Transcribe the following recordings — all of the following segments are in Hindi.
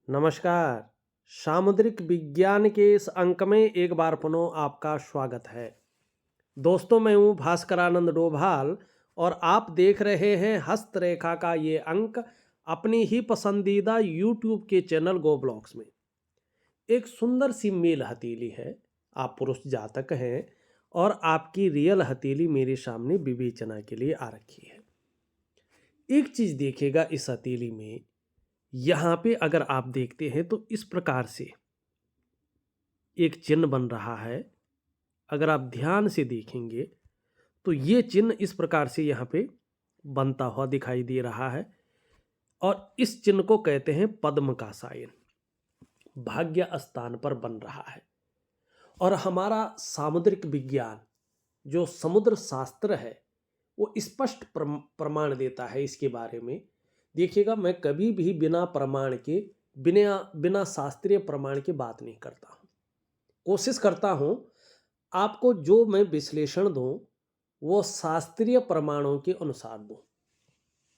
नमस्कार। सामुद्रिक विज्ञान के इस अंक में एक बार पुनः आपका स्वागत है। दोस्तों, मैं हूँ भास्करानंद डोभाल और आप देख रहे हैं हस्तरेखा का ये अंक अपनी ही पसंदीदा यूट्यूब के चैनल गो ब्लॉग्स में। एक सुंदर सी मेल हथेली है। आप पुरुष जातक हैं और आपकी रियल हथेली मेरे सामने विवेचना के लिए आ रखी है। एक चीज देखिएगा इस हथेली में, यहाँ पे अगर आप देखते हैं तो इस प्रकार से एक चिन्ह बन रहा है। अगर आप ध्यान से देखेंगे तो ये चिन्ह इस प्रकार से यहाँ पे बनता हुआ दिखाई दे रहा है और इस चिन्ह को कहते हैं पद्म का साइन। भाग्य स्थान पर बन रहा है और हमारा सामुद्रिक विज्ञान जो समुद्र शास्त्र है वो स्पष्ट प्रमाण देता है इसके बारे में। देखिएगा, मैं कभी भी बिना प्रमाण के बिना बिना शास्त्रीय प्रमाण की बात नहीं करता हूँ। कोशिश करता हूँ आपको जो मैं विश्लेषण दूं वो शास्त्रीय प्रमाणों के अनुसार दूं।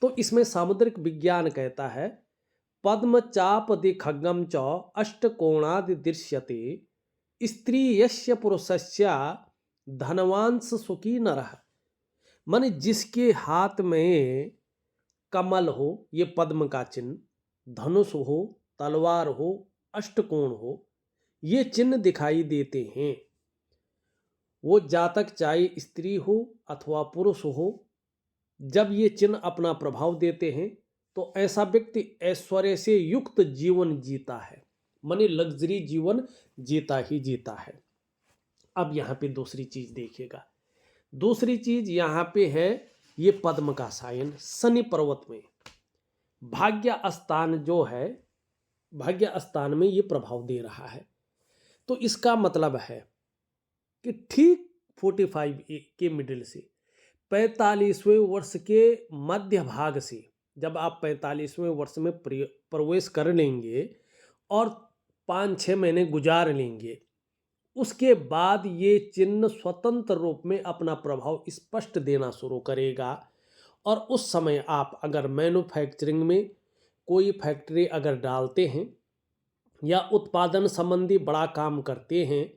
तो इसमें सामुद्रिक विज्ञान कहता है पद्म चाप दि खड्गम च अष्टकोणादि दृश्यते स्त्री यस्य पुरुषस्य धनवांस सुखी नरः। माने जिसके हाथ में कमल हो, ये पद्म का चिन्ह, धनुष हो, तलवार हो, अष्टकोण हो, ये चिन्ह दिखाई देते हैं, वो जातक चाहे स्त्री हो अथवा पुरुष हो, जब ये चिन्ह अपना प्रभाव देते हैं तो ऐसा व्यक्ति ऐश्वर्य से युक्त जीवन जीता है, माने लग्जरी जीवन जीता ही जीता है। अब यहाँ पे दूसरी चीज देखिएगा। दूसरी चीज यहाँ पे है ये पद्म का साइन शनि पर्वत में भाग्य स्थान जो है, भाग्य स्थान में ये प्रभाव दे रहा है। तो इसका मतलब है कि ठीक 45 के मिडिल से 45वें वर्ष के मध्य भाग से जब आप 45वें वर्ष में प्रवेश कर लेंगे और 5-6 महीने गुजार लेंगे, उसके बाद ये चिन्ह स्वतंत्र रूप में अपना प्रभाव स्पष्ट देना शुरू करेगा। और उस समय आप अगर मैन्युफैक्चरिंग में कोई फैक्ट्री अगर डालते हैं या उत्पादन संबंधी बड़ा काम करते हैं,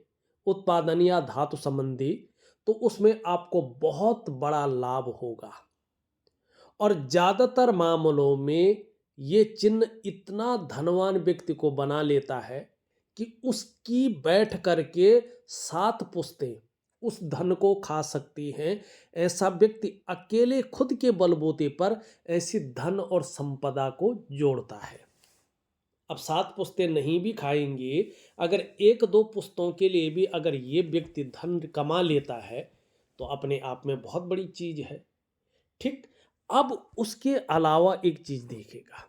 उत्पादन या धातु संबंधी, तो उसमें आपको बहुत बड़ा लाभ होगा। और ज़्यादातर मामलों में ये चिन्ह इतना धनवान व्यक्ति को बना लेता है कि उसकी बैठ करके 7 पुश्तें उस धन को खा सकती हैं। ऐसा व्यक्ति अकेले खुद के बलबूते पर ऐसी धन और संपदा को जोड़ता है। अब 7 पुश्तें नहीं भी खाएंगे, अगर 1-2 पुश्तों के लिए भी अगर ये व्यक्ति धन कमा लेता है तो अपने आप में बहुत बड़ी चीज है। ठीक। अब उसके अलावा एक चीज देखेगा,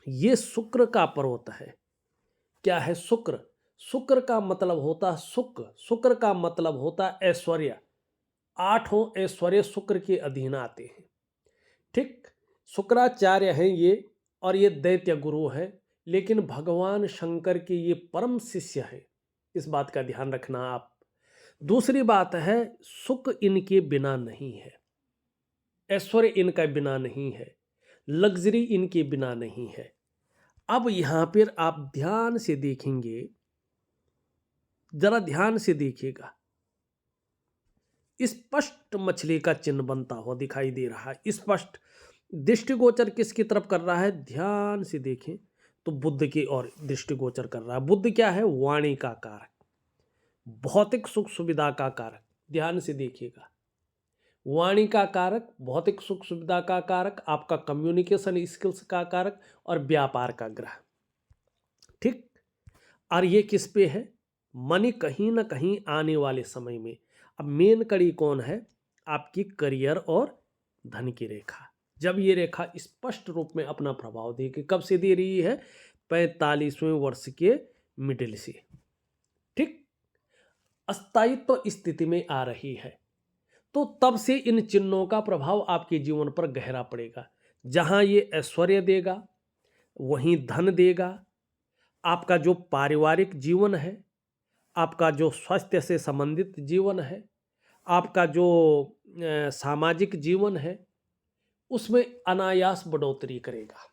ये शुक्र का पर्वत है। क्या है शुक्र? शुक्र का मतलब होता सुख, शुक्र का मतलब होता ऐश्वर्य। 8 ऐश्वर्य शुक्र के अधीन आते हैं। ठीक। शुक्राचार्य हैं ये और ये दैत्य गुरु हैं, लेकिन भगवान शंकर के ये परम शिष्य हैं। इस बात का ध्यान रखना आप। दूसरी बात है, सुख इनके बिना नहीं है, ऐश्वर्य इनका बिना नहीं है, लग्जरी इनके बिना नहीं है। अब यहां पर आप ध्यान से देखेंगे, जरा ध्यान से देखिएगा, स्पष्ट मछली का चिन्ह बनता हुआ दिखाई दे रहा है। स्पष्ट दृष्टिगोचर किसकी तरफ कर रहा है? ध्यान से देखें तो बुद्ध की ओर दृष्टिगोचर कर रहा है। बुद्ध क्या है? वाणी का कारक, भौतिक सुख सुविधा का कारक। ध्यान से देखिएगा, वाणी का कारक, भौतिक सुख सुविधा का कारक, आपका कम्युनिकेशन स्किल्स का कारक और व्यापार का ग्रह। ठीक। और ये किस पे है? मनी कहीं ना कहीं आने वाले समय में। अब मेन कड़ी कौन है? आपकी करियर और धन की रेखा। जब ये रेखा स्पष्ट रूप में अपना प्रभाव देगी, कब से दे रही है? 45वें वर्ष के मिडिल से। ठीक। अस्थायित्व स्थिति में आ रही है, तो तब से इन चिन्हों का प्रभाव आपके जीवन पर गहरा पड़ेगा। जहां ये ऐश्वर्य देगा, वहीं धन देगा। आपका जो पारिवारिक जीवन है, आपका जो स्वास्थ्य से संबंधित जीवन है, आपका जो सामाजिक जीवन है, उसमें अनायास बढ़ोतरी करेगा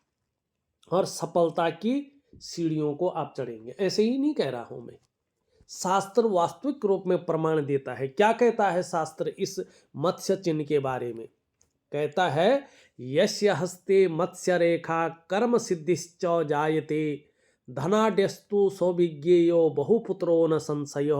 और सफलता की सीढ़ियों को आप चढ़ेंगे। ऐसे ही नहीं कह रहा हूं मैं, शास्त्र वास्तविक रूप में प्रमाण देता है। क्या कहता है शास्त्र इस मत्स्य चिन्ह के बारे में? कहता है यस्य हस्ते मत्स्य रेखा कर्म सिद्धिश्च जायते धनाड्यस्तु सौभिज्ञेयो बहुपुत्रो न संशय।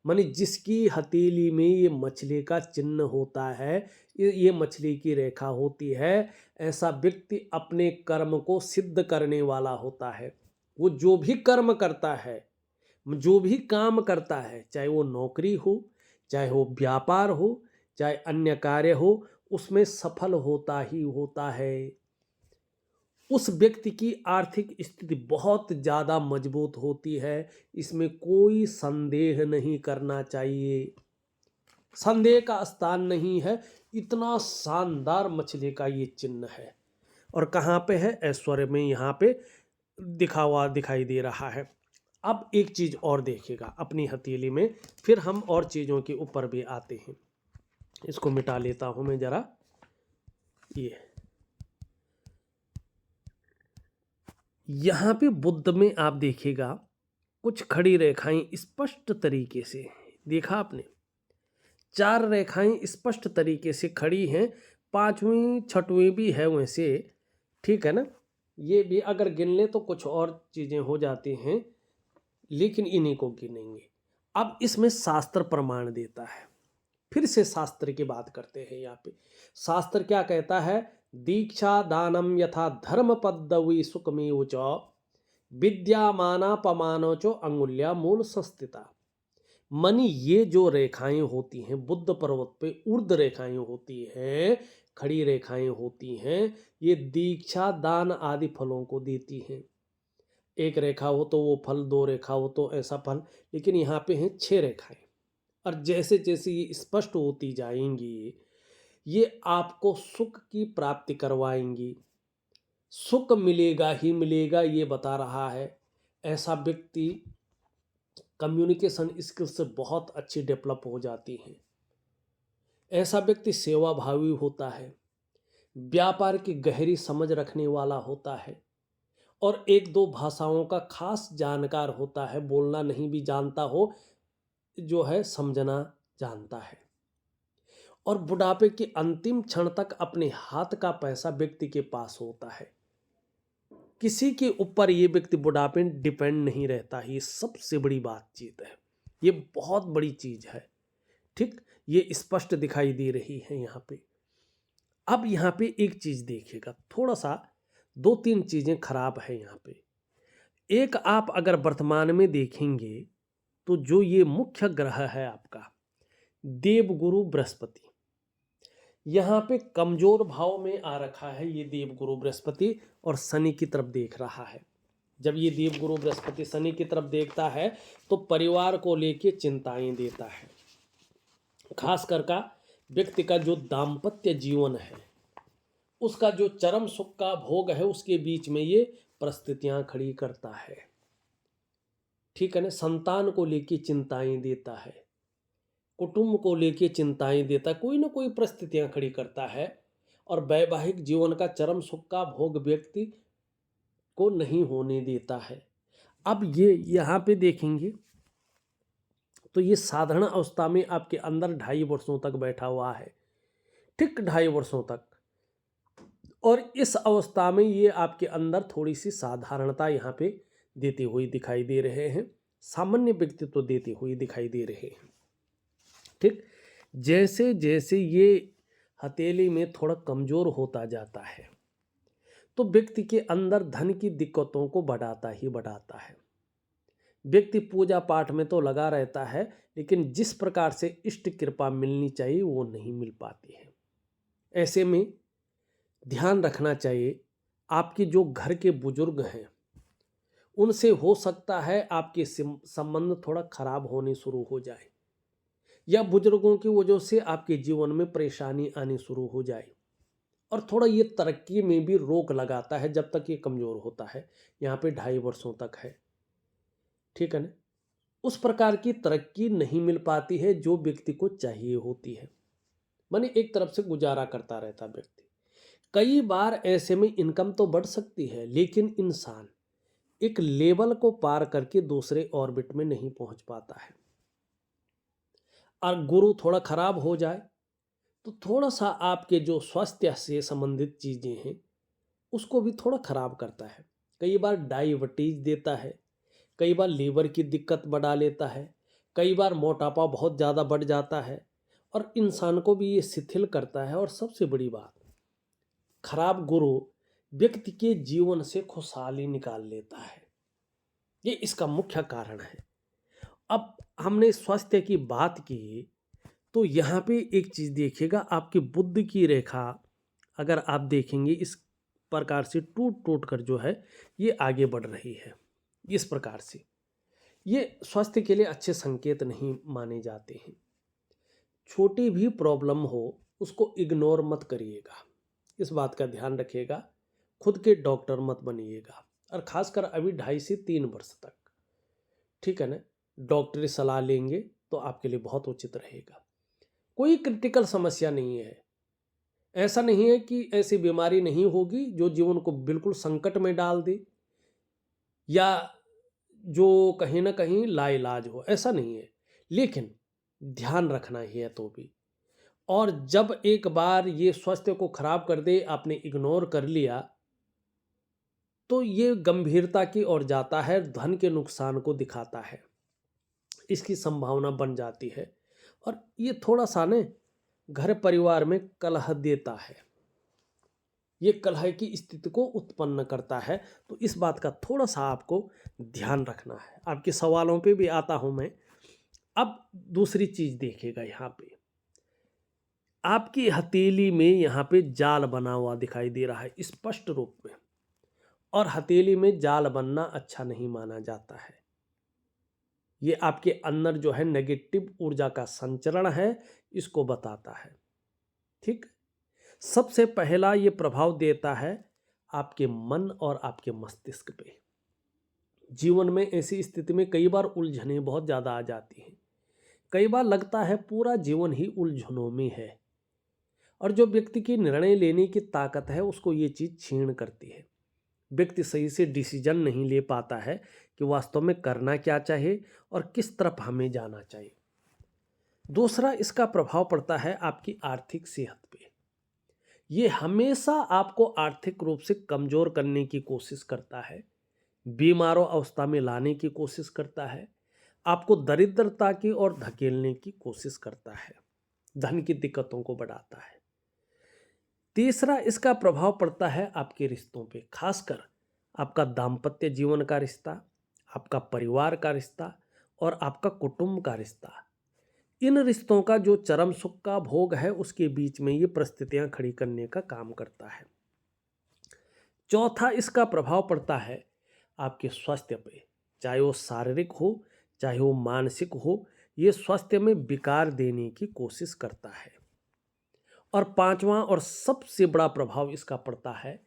मानी जिसकी हथेली में ये मछली का चिन्ह होता है, ये मछली की रेखा होती है, ऐसा व्यक्ति अपने कर्म को सिद्ध करने वाला होता है। वो जो भी कर्म करता है, जो भी काम करता है, चाहे वो नौकरी हो, चाहे वो व्यापार हो, चाहे अन्य कार्य हो, उसमें सफल होता ही होता है। उस व्यक्ति की आर्थिक स्थिति बहुत ज़्यादा मजबूत होती है, इसमें कोई संदेह नहीं करना चाहिए, संदेह का स्थान नहीं है। इतना शानदार मछली का ये चिन्ह है। और कहाँ पे है? ऐश्वर्य में यहाँ पे दिखाई दे रहा है। अब एक चीज़ और देखिएगा अपनी हथेली में, फिर हम और चीज़ों के ऊपर भी आते हैं। इसको मिटा लेता हूँ मैं जरा। ये यहाँ पे बुद्ध में आप देखिएगा कुछ खड़ी रेखाएं स्पष्ट तरीके से, देखा आपने? 4 रेखाएं स्पष्ट तरीके से खड़ी हैं, 5वीं 6वीं भी है वैसे, ठीक है ना? ये भी अगर गिन लें तो कुछ और चीज़ें हो जाती हैं, लेकिन इन्हीं को गिनेंगे। अब इसमें शास्त्र प्रमाण देता है। फिर से शास्त्र की बात करते हैं। यहाँ पे शास्त्र क्या कहता है? दीक्षा दानम यथा धर्म पद्धवी सुखमेव च विद्यामानापमानो चो अंगुल्या मूल संस्थिता। मनी ये जो रेखाएं होती हैं बुद्ध पर्वत पे, ऊर्ध्व रेखाएं होती हैं, खड़ी रेखाएं होती हैं, ये दीक्षा दान आदि फलों को देती हैं। 1 रेखा हो तो वो फल, 2 रेखा हो तो ऐसा फल, लेकिन यहाँ पे हैं 6 रेखाएं। और जैसे जैसे ये स्पष्ट होती जाएंगी, ये आपको सुख की प्राप्ति करवाएंगी। सुख मिलेगा ही मिलेगा, ये बता रहा है। ऐसा व्यक्ति कम्युनिकेशन स्किल से बहुत अच्छी डेवलप हो जाती है। ऐसा व्यक्ति सेवा भावी होता है, व्यापार की गहरी समझ रखने वाला होता है, और 1-2 भाषाओं का खास जानकार होता है। बोलना नहीं भी जानता हो, जो है समझना जानता है। और बुढ़ापे के अंतिम क्षण तक अपने हाथ का पैसा व्यक्ति के पास होता है। किसी के ऊपर ये व्यक्ति बुढ़ापे में डिपेंड नहीं रहता। ये सबसे बड़ी बातचीत है, ये बहुत बड़ी चीज है। ठीक, ये स्पष्ट दिखाई दे रही है यहाँ पे। अब यहाँ पे एक चीज देखिएगा, थोड़ा सा 2-3 चीजें खराब है यहाँ पे। एक, आप अगर वर्तमान में देखेंगे तो जो ये मुख्य ग्रह है आपका देवगुरु बृहस्पति, यहाँ पे कमजोर भाव में आ रखा है। ये देवगुरु बृहस्पति और शनि की तरफ देख रहा है। जब ये देवगुरु बृहस्पति शनि की तरफ देखता है तो परिवार को लेके चिंताएं देता है। खास करके व्यक्ति का जो दाम्पत्य जीवन है, उसका जो चरम सुख का भोग है, उसके बीच में ये परिस्थितियां खड़ी करता है। ठीक है ना? संतान को लेके चिंताएं देता है, कुटुंब को लेके चिंताएं देता है, कोई ना कोई परिस्थितियां खड़ी करता है। और वैवाहिक जीवन का चरम सुख का भोग व्यक्ति को नहीं होने देता है। अब ये यहाँ पे देखेंगे तो ये साधारण अवस्था में आपके अंदर 2.5 वर्षों तक बैठा हुआ है, ठीक 2.5 वर्षों तक। और इस अवस्था में ये आपके अंदर थोड़ी सी साधारणता यहाँ पे देते हुए दिखाई दे रहे हैं, सामान्य व्यक्तित्व देते हुए दिखाई दे रहे हैं। ठीक, जैसे जैसे ये हथेली में थोड़ा कमजोर होता जाता है तो व्यक्ति के अंदर धन की दिक्कतों को बढ़ाता ही बढ़ाता है। व्यक्ति पूजा पाठ में तो लगा रहता है, लेकिन जिस प्रकार से इष्ट कृपा मिलनी चाहिए वो नहीं मिल पाती है। ऐसे में ध्यान रखना चाहिए, आपके जो घर के बुजुर्ग हैं उनसे हो सकता है आपके संबंध थोड़ा खराब होने शुरू हो जाए, या बुजुर्गों की वजह से आपके जीवन में परेशानी आनी शुरू हो जाए। और थोड़ा ये तरक्की में भी रोक लगाता है जब तक ये कमज़ोर होता है। यहाँ पे 2.5 वर्षों तक है, ठीक है ना? उस प्रकार की तरक्की नहीं मिल पाती है जो व्यक्ति को चाहिए होती है। माने एक तरफ से गुजारा करता रहता व्यक्ति। कई बार ऐसे में इनकम तो बढ़ सकती है, लेकिन इंसान एक लेवल को पार करके दूसरे ऑर्बिट में नहीं पहुंच पाता है। और गुरु थोड़ा खराब हो जाए तो थोड़ा सा आपके जो स्वास्थ्य से संबंधित चीजें हैं उसको भी थोड़ा खराब करता है। कई बार डायबिटीज देता है, कई बार लीवर की दिक्कत बढ़ा लेता है, कई बार मोटापा बहुत ज़्यादा बढ़ जाता है और इंसान को भी ये शिथिल करता है। और सबसे बड़ी बात, खराब गुरु व्यक्ति के जीवन से खुशहाली निकाल लेता है। ये इसका मुख्य कारण है। अब हमने स्वास्थ्य की बात की तो यहाँ पे एक चीज़ देखिएगा, आपकी बुद्धि की रेखा अगर आप देखेंगे इस प्रकार से टूट टूट कर जो है ये आगे बढ़ रही है। इस प्रकार से ये स्वास्थ्य के लिए अच्छे संकेत नहीं माने जाते हैं। छोटी भी प्रॉब्लम हो उसको इग्नोर मत करिएगा, इस बात का ध्यान रखिएगा। खुद के डॉक्टर मत बनिएगा, और खासकर अभी 2.5 से 3 वर्ष तक, ठीक है ना, डॉक्टरी सलाह लेंगे तो आपके लिए बहुत उचित रहेगा। कोई क्रिटिकल समस्या नहीं है, ऐसा नहीं है कि ऐसी बीमारी नहीं होगी जो जीवन को बिल्कुल संकट में डाल दे या जो कहीं ना कहीं लाइलाज हो, ऐसा नहीं है। लेकिन ध्यान रखना ही है तो भी। और जब एक बार ये स्वास्थ्य को खराब कर दे, आपने इग्नोर कर लिया, तो ये गंभीरता की ओर जाता है, धन के नुकसान को दिखाता है, इसकी संभावना बन जाती है। और ये थोड़ा सा ने घर परिवार में कलह देता है, ये कलह की स्थिति को उत्पन्न करता है। तो इस बात का थोड़ा सा आपको ध्यान रखना है। आपके सवालों पे भी आता हूं मैं। अब दूसरी चीज देखिएगा, यहाँ पे आपकी हथेली में यहाँ पे जाल बना हुआ दिखाई दे रहा है स्पष्ट रूप में, और हथेली में जाल बनना अच्छा नहीं माना जाता है। ये आपके अंदर जो है नेगेटिव ऊर्जा का संचरण है, इसको बताता है। ठीक, सबसे पहला ये प्रभाव देता है आपके मन और आपके मस्तिष्क पे। जीवन में ऐसी स्थिति में कई बार उलझनें बहुत ज़्यादा आ जाती हैं। कई बार लगता है पूरा जीवन ही उलझनों में है, और जो व्यक्ति की निर्णय लेने की ताकत है उसको ये चीज़ छीन करती है। व्यक्ति सही से डिसीजन नहीं ले पाता है कि वास्तव में करना क्या चाहिए और किस तरफ हमें जाना चाहिए। दूसरा इसका प्रभाव पड़ता है आपकी आर्थिक सेहत पे। ये हमेशा आपको आर्थिक रूप से कमजोर करने की कोशिश करता है, बीमारों अवस्था में लाने की कोशिश करता है, आपको दरिद्रता की ओर धकेलने की कोशिश करता है, धन की दिक्कतों को बढ़ाता है। तीसरा इसका प्रभाव पड़ता है आपके रिश्तों पे, खासकर आपका दाम्पत्य जीवन का रिश्ता, आपका परिवार का रिश्ता और आपका कुटुंब का रिश्ता। इन रिश्तों का जो चरम सुख का भोग है उसके बीच में ये परिस्थितियां खड़ी करने का काम करता है। चौथा इसका प्रभाव पड़ता है आपके स्वास्थ्य पे, चाहे वो शारीरिक हो चाहे वो मानसिक हो, ये स्वास्थ्य में विकार देने की कोशिश करता है। और पांचवा और सबसे बड़ा प्रभाव इसका पड़ता है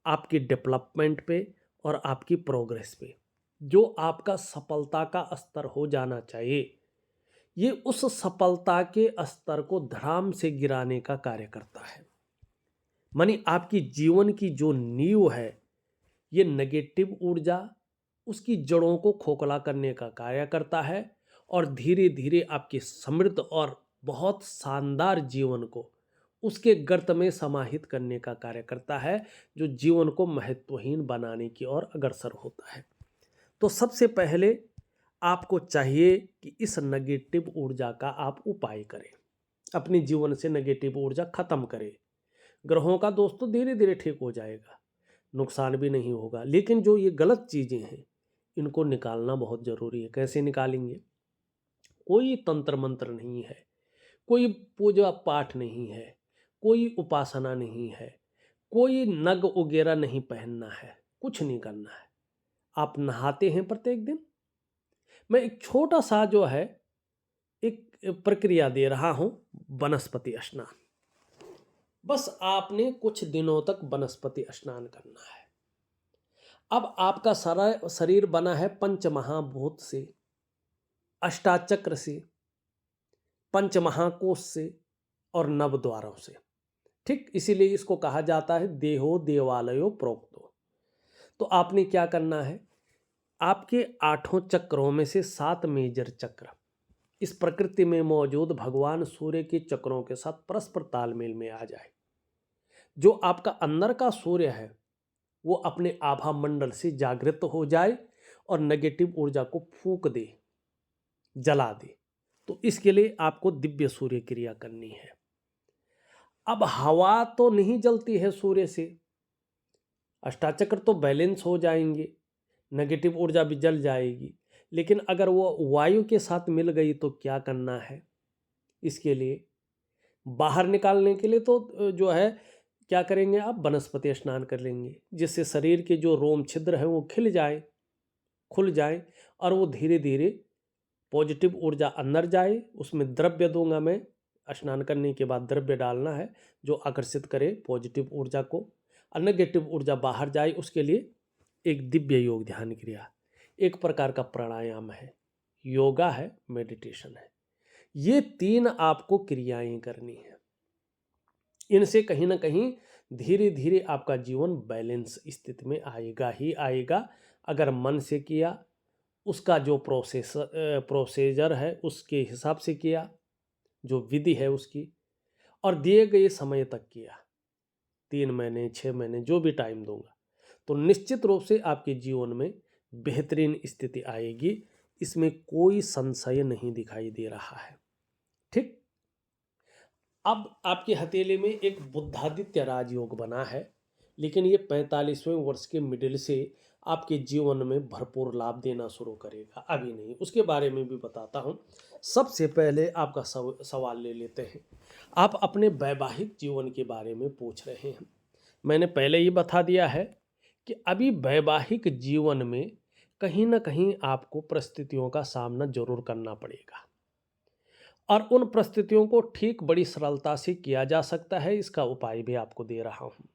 आपकी डेवलपमेंट पे और आपकी प्रोग्रेस पे। जो आपका सफलता का स्तर हो जाना चाहिए, ये उस सफलता के स्तर को धड़ाम से गिराने का कार्य करता है। मानी आपकी जीवन की जो नींव है, ये नेगेटिव ऊर्जा उसकी जड़ों को खोखला करने का कार्य करता है, और धीरे धीरे आपके समृद्ध और बहुत शानदार जीवन को उसके गर्त में समाहित करने का कार्य करता है, जो जीवन को महत्वहीन बनाने की ओर अग्रसर होता है। तो सबसे पहले आपको चाहिए कि इस नेगेटिव ऊर्जा का आप उपाय करें, अपने जीवन से नेगेटिव ऊर्जा खत्म करें। ग्रहों का दोस्तों धीरे धीरे ठीक हो जाएगा, नुकसान भी नहीं होगा। लेकिन जो ये गलत चीज़ें हैं इनको निकालना बहुत ज़रूरी है। कैसे निकालेंगे? कोई तंत्र मंत्र नहीं है, कोई पूजा पाठ नहीं है, कोई उपासना नहीं है, कोई नग वगैरह नहीं पहनना है, कुछ नहीं करना है। आप नहाते हैं प्रत्येक दिन। मैं एक छोटा सा जो है एक प्रक्रिया दे रहा हूं, वनस्पति स्नान। बस आपने कुछ दिनों तक वनस्पति स्नान करना है। अब आपका सारा शरीर बना है पंचमहाभूत से, अष्टाचक्र से, पंचमहाकोश से और नवद्वारों से। ठीक, इसीलिए इसको कहा जाता है देहो देवालयो प्रोक्तो। तो आपने क्या करना है, आपके 8 चक्रों में से 7 मेजर चक्र इस प्रकृति में मौजूद भगवान सूर्य के चक्रों के साथ परस्पर तालमेल में आ जाए, जो आपका अंदर का सूर्य है वो अपने आभा मंडल से जागृत हो जाए और नेगेटिव ऊर्जा को फूंक दे, जला दे। तो इसके लिए आपको दिव्य सूर्य क्रिया करनी है। अब हवा तो नहीं जलती है सूर्य से, अष्टाचक्र तो बैलेंस हो जाएंगे, नेगेटिव ऊर्जा भी जल जाएगी, लेकिन अगर वो वायु के साथ मिल गई तो क्या करना है? इसके लिए बाहर निकालने के लिए तो जो है क्या करेंगे आप? वनस्पति स्नान कर लेंगे, जिससे शरीर के जो रोम छिद्र है वो खिल जाए, खुल जाए और वो धीरे धीरे पॉजिटिव ऊर्जा अंदर जाए। उसमें द्रव्य दूंगा मैं, स्नान करने के बाद द्रव्य डालना है जो आकर्षित करे पॉजिटिव ऊर्जा को, और नेगेटिव ऊर्जा बाहर जाए। उसके लिए एक दिव्य योग ध्यान क्रिया, एक प्रकार का प्राणायाम है, योगा है, मेडिटेशन है। ये 3 आपको क्रियाएं करनी है। इनसे कहीं ना कहीं धीरे धीरे आपका जीवन बैलेंस स्थिति में आएगा ही आएगा। अगर मन से किया, उसका जो प्रोसीजर है उसके हिसाब से किया, जो विधि है उसकी, और दिए गए समय तक किया, 3 महीने 6 महीने जो भी टाइम दूंगा, तो निश्चित रूप से आपके जीवन में बेहतरीन स्थिति आएगी। इसमें कोई संशय नहीं दिखाई दे रहा है। ठीक। अब आपके हथेली में एक बुद्धादित्य राजयोग बना है, लेकिन ये 45वें वर्ष के मिडिल से आपके जीवन में भरपूर लाभ देना शुरू करेगा, अभी नहीं, उसके बारे में भी बताता हूँ। सबसे पहले आपका सवाल ले लेते हैं। आप अपने वैवाहिक जीवन के बारे में पूछ रहे हैं। मैंने पहले ही बता दिया है कि अभी वैवाहिक जीवन में कहीं ना कहीं आपको परिस्थितियों का सामना जरूर करना पड़ेगा, और उन परिस्थितियों को ठीक बड़ी सरलता से किया जा सकता है। इसका उपाय भी आपको दे रहा हूँ।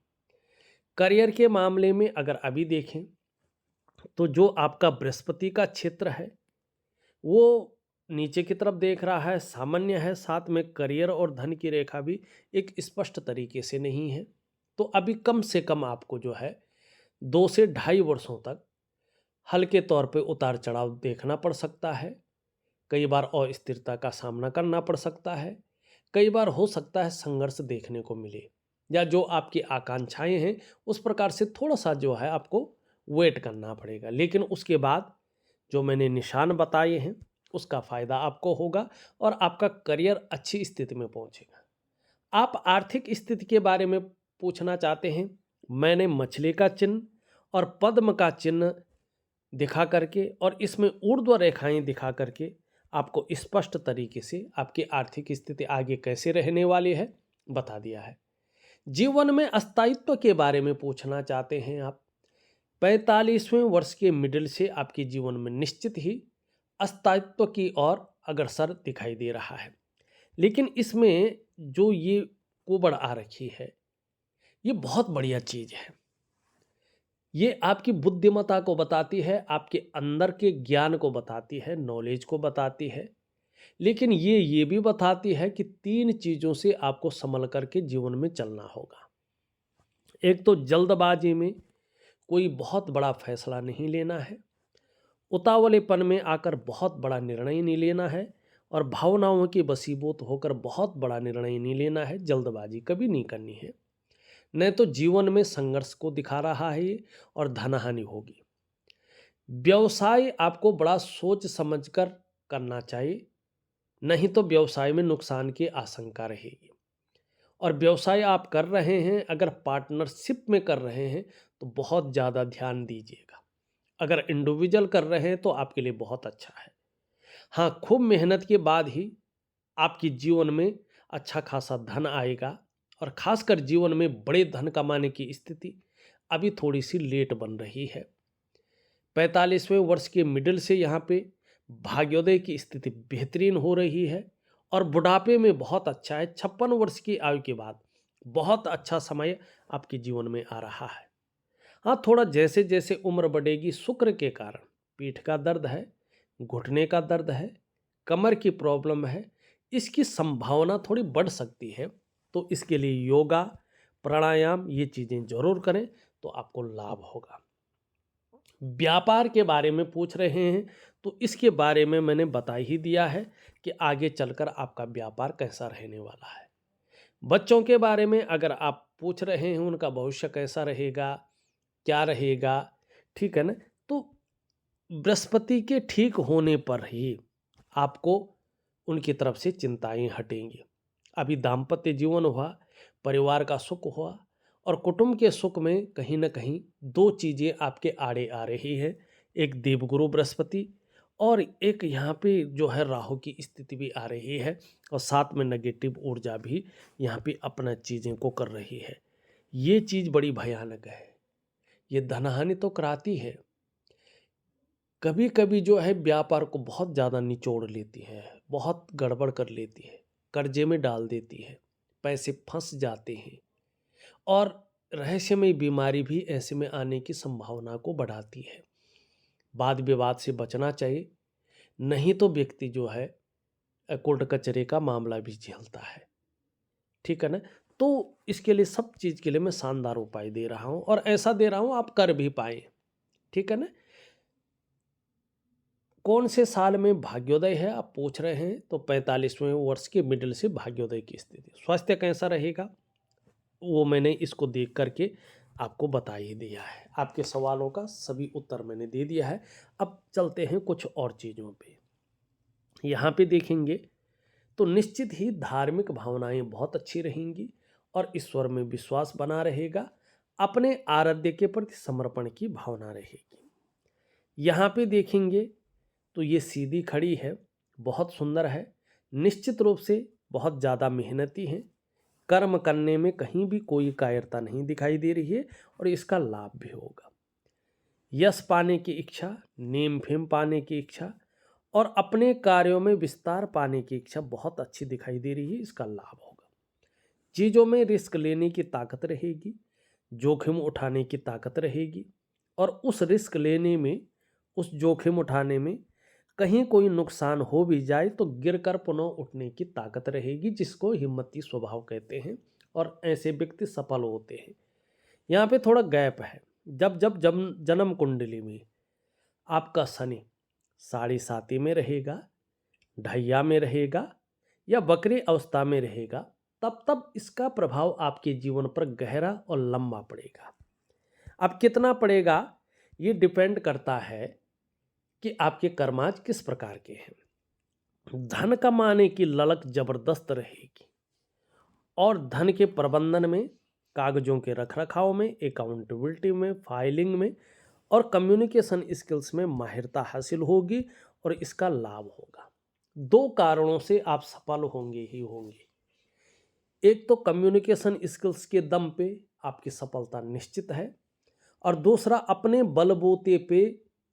करियर के मामले में अगर अभी देखें तो जो आपका बृहस्पति का क्षेत्र है वो नीचे की तरफ देख रहा है, सामान्य है, साथ में करियर और धन की रेखा भी एक स्पष्ट तरीके से नहीं है। तो अभी कम से कम आपको जो है 2 से 2.5 वर्षों तक हल्के तौर पे उतार चढ़ाव देखना पड़ सकता है। कई बार अस्थिरता का सामना करना पड़ सकता है, कई बार हो सकता है संघर्ष देखने को मिले, या जो आपकी आकांक्षाएं हैं उस प्रकार से थोड़ा सा जो है आपको वेट करना पड़ेगा। लेकिन उसके बाद जो मैंने निशान बताए हैं उसका फायदा आपको होगा और आपका करियर अच्छी स्थिति में पहुंचेगा। आप आर्थिक स्थिति के बारे में पूछना चाहते हैं। मैंने मछली का चिन्ह और पद्म का चिन्ह दिखा करके और इसमें ऊर्ध्व रेखाएं दिखा करके आपको स्पष्ट तरीके से आपकी आर्थिक स्थिति आगे कैसे रहने वाली है बता दिया है। जीवन में स्थायित्व के बारे में पूछना चाहते हैं आप। 45वें वर्ष के मिडिल से आपके जीवन में निश्चित ही स्थायित्व की ओर अग्रसर दिखाई दे रहा है, लेकिन इसमें जो ये कुबड़ आ रखी है ये बहुत बढ़िया चीज़ है। ये आपकी बुद्धिमत्ता को बताती है, आपके अंदर के ज्ञान को बताती है, नॉलेज को बताती है, लेकिन ये भी बताती है कि 3 चीज़ों से आपको संभल करके जीवन में चलना होगा। एक तो जल्दबाजी में कोई बहुत बड़ा फैसला नहीं लेना है, उतावलेपन में आकर बहुत बड़ा निर्णय नहीं लेना है, और भावनाओं की वशीभूत होकर बहुत बड़ा निर्णय नहीं लेना है। जल्दबाजी कभी नहीं करनी है, नहीं तो जीवन में संघर्ष को दिखा रहा है ये, और धनहानि होगी। व्यवसाय आपको बड़ा सोच समझकर करना चाहिए, नहीं तो व्यवसाय में नुकसान की आशंका रहेगी। और व्यवसाय आप कर रहे हैं, अगर पार्टनरशिप में कर रहे हैं तो बहुत ज़्यादा ध्यान दीजिएगा। अगर इंडिविजुअल कर रहे हैं तो आपके लिए बहुत अच्छा है। हाँ, खूब मेहनत के बाद ही आपके जीवन में अच्छा खासा धन आएगा, और खासकर जीवन में बड़े धन कमाने की स्थिति अभी थोड़ी सी लेट बन रही है। 45वें वर्ष के मिडिल से यहाँ पे भाग्योदय की स्थिति बेहतरीन हो रही है, और बुढ़ापे में बहुत अच्छा है। 56 वर्ष की आयु के बाद बहुत अच्छा समय आपके जीवन में आ रहा है। हाँ, थोड़ा जैसे जैसे उम्र बढ़ेगी शुक्र के कारण पीठ का दर्द है, घुटने का दर्द है, कमर की प्रॉब्लम है, इसकी संभावना थोड़ी बढ़ सकती है। तो इसके लिए योगा, प्राणायाम, ये चीज़ें जरूर करें तो आपको लाभ होगा। व्यापार के बारे में पूछ रहे हैं तो इसके बारे में मैंने बता ही दिया है कि आगे चलकर आपका व्यापार कैसा रहने वाला है। बच्चों के बारे में अगर आप पूछ रहे हैं उनका भविष्य कैसा रहेगा, क्या रहेगा, ठीक है ना, तो बृहस्पति के ठीक होने पर ही आपको उनकी तरफ से चिंताएं हटेंगी। अभी दाम्पत्य जीवन हुआ, परिवार का सुख हुआ और कुटुंब के सुख में कहीं ना कहीं दो चीज़ें आपके आड़े आ रही है। एक देवगुरु बृहस्पति और एक यहाँ पे जो है राहु की स्थिति भी आ रही है और साथ में नेगेटिव ऊर्जा भी यहाँ पे अपना चीज़ें को कर रही है। ये चीज़ बड़ी भयानक है। ये धनहानि तो कराती है, कभी कभी जो है व्यापार को बहुत ज़्यादा निचोड़ लेती है, बहुत गड़बड़ कर लेती है, कर्जे में डाल देती है, पैसे फंस जाते हैं और रहस्यमय बीमारी भी ऐसे में आने की संभावना को बढ़ाती है। वाद विवाद से बचना चाहिए, नहीं तो व्यक्ति जो है कोर्ट कचहरी का मामला भी झेलता है, ठीक है ना। तो इसके लिए सब चीज़ के लिए मैं शानदार उपाय दे रहा हूँ और ऐसा दे रहा हूँ आप कर भी पाए, ठीक है ना। कौन से साल में भाग्योदय है आप पूछ रहे हैं, तो 45वें वर्ष के मिडिल से भाग्योदय की स्थिति। स्वास्थ्य कैसा रहेगा वो मैंने इसको देख करके आपको बता ही दिया है। आपके सवालों का सभी उत्तर मैंने दे दिया है। अब चलते हैं कुछ और चीज़ों पे। यहाँ पे देखेंगे तो निश्चित ही धार्मिक भावनाएं बहुत अच्छी रहेंगी और ईश्वर में विश्वास बना रहेगा। अपने आराध्य के प्रति समर्पण की भावना रहेगी। यहाँ पे देखेंगे तो ये सीधी खड़ी है, बहुत सुंदर है। निश्चित रूप से बहुत ज़्यादा मेहनती हैं, कर्म करने में कहीं भी कोई कायरता नहीं दिखाई दे रही है और इसका लाभ भी होगा। यश पाने की इच्छा, नेम फेम पाने की इच्छा और अपने कार्यों में विस्तार पाने की इच्छा बहुत अच्छी दिखाई दे रही है, इसका लाभ होगा। चीज़ों में रिस्क लेने की ताकत रहेगी, जोखिम उठाने की ताकत रहेगी और उस रिस्क लेने में, उस जोखिम उठाने में कहीं कोई नुकसान हो भी जाए तो गिरकर पुनः उठने की ताकत रहेगी, जिसको हिम्मती स्वभाव कहते हैं और ऐसे व्यक्ति सफल होते हैं। यहाँ पे थोड़ा गैप है, जब जब जन्म कुंडली में आपका शनि साढ़े साती में रहेगा, ढैया में रहेगा या वक्री अवस्था में रहेगा, तब तब इसका प्रभाव आपके जीवन पर गहरा और लंबा पड़ेगा। अब कितना पड़ेगा ये डिपेंड करता है कि आपके कर्माज किस प्रकार के हैं। धन कमाने की ललक जबरदस्त रहेगी और धन के प्रबंधन में, कागजों के रखरखाव में, अकाउंटेबिलिटी में, फाइलिंग में और कम्युनिकेशन स्किल्स में माहिरता हासिल होगी और इसका लाभ होगा। दो कारणों से आप सफल होंगे ही होंगे। एक तो कम्युनिकेशन स्किल्स के दम पे आपकी सफलता निश्चित है और दूसरा अपने बलबूते पे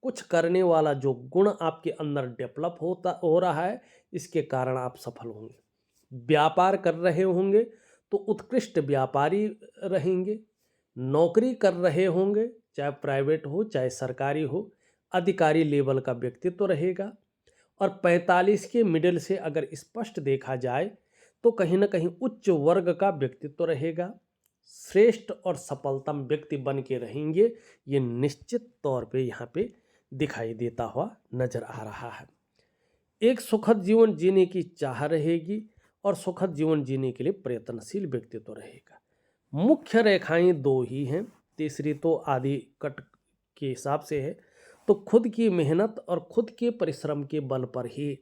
कुछ करने वाला जो गुण आपके अंदर डेवलप हो रहा है, इसके कारण आप सफल होंगे। व्यापार कर रहे होंगे तो उत्कृष्ट व्यापारी रहेंगे। नौकरी कर रहे होंगे, चाहे प्राइवेट हो चाहे सरकारी हो, अधिकारी लेवल का व्यक्तित्व रहेगा। और 45 के मिडिल से अगर स्पष्ट देखा जाए तो कहीं ना कहीं उच्च वर्ग का व्यक्तित्व रहेगा। श्रेष्ठ और सफलतम व्यक्ति बन के रहेंगे, ये निश्चित तौर पे यहाँ पे दिखाई देता हुआ नजर आ रहा है। एक सुखद जीवन जीने की चाह रहेगी और सुखद जीवन जीने के लिए प्रयत्नशील व्यक्तित्व रहेगा। मुख्य रेखाएं दो ही हैं, तीसरी तो आदि कट के हिसाब से है। तो खुद की मेहनत और खुद के परिश्रम के बल पर ही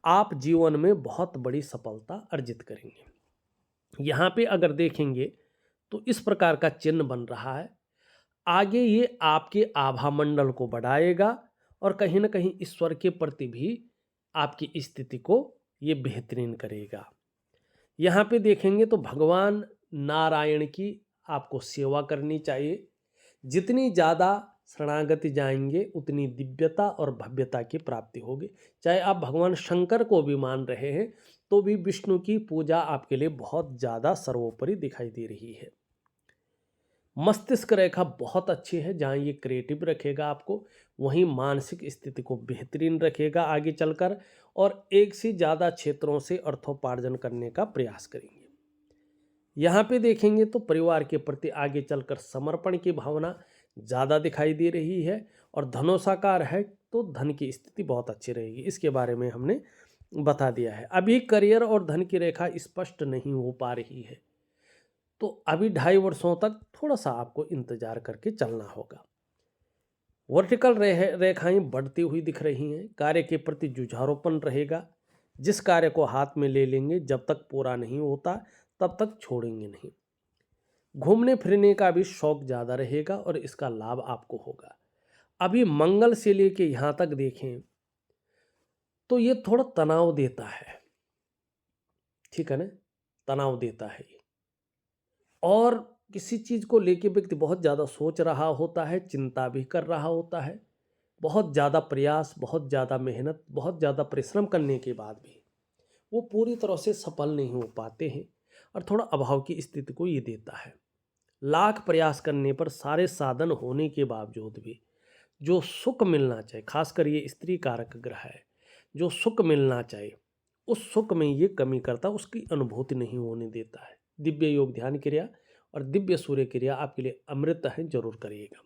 आप जीवन में बहुत बड़ी सफलता अर्जित करेंगे। यहाँ पे अगर देखेंगे तो इस प्रकार का चिन्ह बन रहा है। आगे ये आपके आभा मंडल को बढ़ाएगा और कहीं ना कहीं ईश्वर के प्रति भी आपकी स्थिति को ये बेहतरीन करेगा। यहाँ पे देखेंगे तो भगवान नारायण की आपको सेवा करनी चाहिए। जितनी ज़्यादा शरणागति जाएंगे उतनी दिव्यता और भव्यता की प्राप्ति होगी। चाहे आप भगवान शंकर को भी मान रहे हैं तो भी विष्णु की पूजा आपके लिए बहुत ज़्यादा सर्वोपरि दिखाई दे रही है। मस्तिष्क रेखा बहुत अच्छी है, जहाँ ये क्रिएटिव रखेगा आपको, वहीं मानसिक स्थिति को बेहतरीन रखेगा आगे चलकर और एक से ज़्यादा क्षेत्रों से अर्थोपार्जन करने का प्रयास करेंगे। यहाँ पे देखेंगे तो परिवार के प्रति आगे चलकर समर्पण की भावना, ज़्यादा दिखाई दे रही है और धनुषाकार है तो धन की स्थिति बहुत अच्छी रहेगी। इसके बारे में हमने बता दिया है। अभी करियर और धन की रेखा स्पष्ट नहीं हो पा रही है, तो अभी 2.5 वर्षों तक थोड़ा सा आपको इंतजार करके चलना होगा। वर्टिकल रेखाएं बढ़ती हुई दिख रही हैं। कार्य के प्रति जुझारूपन रहेगा। जिस कार्य को हाथ में ले लेंगे जब तक पूरा नहीं होता तब तक छोड़ेंगे नहीं। घूमने फिरने का भी शौक ज़्यादा रहेगा और इसका लाभ आपको होगा। अभी मंगल से लेके यहाँ तक देखें तो ये थोड़ा तनाव देता है, ठीक है ना, तनाव देता है ये। और किसी चीज़ को लेके व्यक्ति बहुत ज़्यादा सोच रहा होता है, चिंता भी कर रहा होता है। बहुत ज़्यादा प्रयास, बहुत ज़्यादा मेहनत, बहुत ज़्यादा परिश्रम करने के बाद भी वो पूरी तरह से सफल नहीं हो पाते हैं और थोड़ा अभाव की स्थिति को ये देता है। लाख प्रयास करने पर सारे साधन होने के बावजूद भी जो सुख मिलना चाहिए, खासकर ये स्त्री कारक ग्रह है, जो सुख मिलना चाहिए उस सुख में ये कमी करता, उसकी अनुभूति नहीं होने देता है। दिव्य योग ध्यान क्रिया और दिव्य सूर्य क्रिया आपके लिए अमृत है, जरूर करिएगा।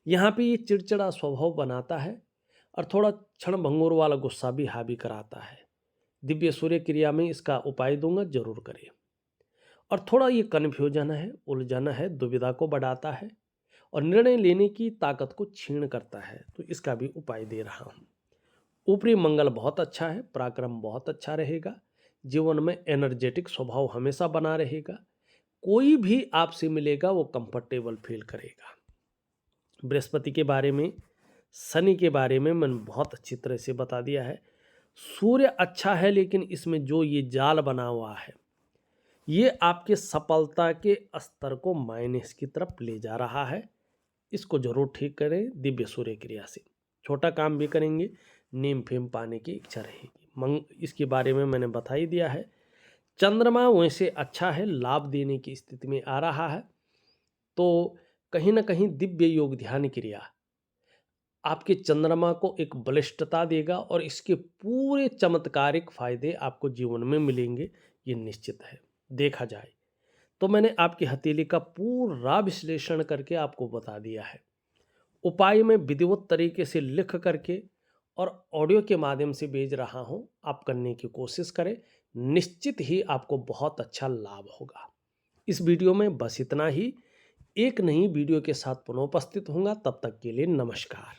यहाँ पे ये चिड़चिड़ा स्वभाव बनाता है और थोड़ा क्षण भंगुर वाला गुस्सा भी हावी कराता है। दिव्य सूर्य क्रिया में इसका उपाय दूंगा, जरूर करिए। और थोड़ा ये कन्फ्यूजन है, उलझन है, दुविधा को बढ़ाता है और निर्णय लेने की ताकत को छीण करता है, तो इसका भी उपाय दे रहा हूँ। ऊपरी मंगल बहुत अच्छा है, पराक्रम बहुत अच्छा रहेगा, जीवन में एनर्जेटिक स्वभाव हमेशा बना रहेगा, कोई भी आपसे मिलेगा वो कंफर्टेबल फील करेगा। बृहस्पति के बारे में, शनि के बारे में मैंने बहुत अच्छी तरह से बता दिया है। सूर्य अच्छा है, लेकिन इसमें जो ये जाल बना हुआ है ये आपके सफलता के स्तर को माइनस की तरफ ले जा रहा है। इसको जरूर ठीक करें दिव्य सूर्य क्रिया से। छोटा काम भी करेंगे, नेम फेम पाने की इच्छा रहेगी। इसके बारे में मैंने बता ही दिया है। चंद्रमा वैसे अच्छा है, लाभ देने की स्थिति में आ रहा है, तो कहीं ना कहीं दिव्य योग ध्यान क्रिया आपके चंद्रमा को एक बलिष्ठता देगा और इसके पूरे चमत्कारिक फायदे आपको जीवन में मिलेंगे, ये निश्चित है। देखा जाए तो मैंने आपकी हथेली का पूरा विश्लेषण करके आपको बता दिया है। उपाय में विधिवत तरीके से लिख करके और ऑडियो के माध्यम से भेज रहा हूं, आप करने की कोशिश करें, निश्चित ही आपको बहुत अच्छा लाभ होगा। इस वीडियो में बस इतना ही। एक नई वीडियो के साथ पुनः उपस्थित होऊंगा, तब तक के लिए नमस्कार।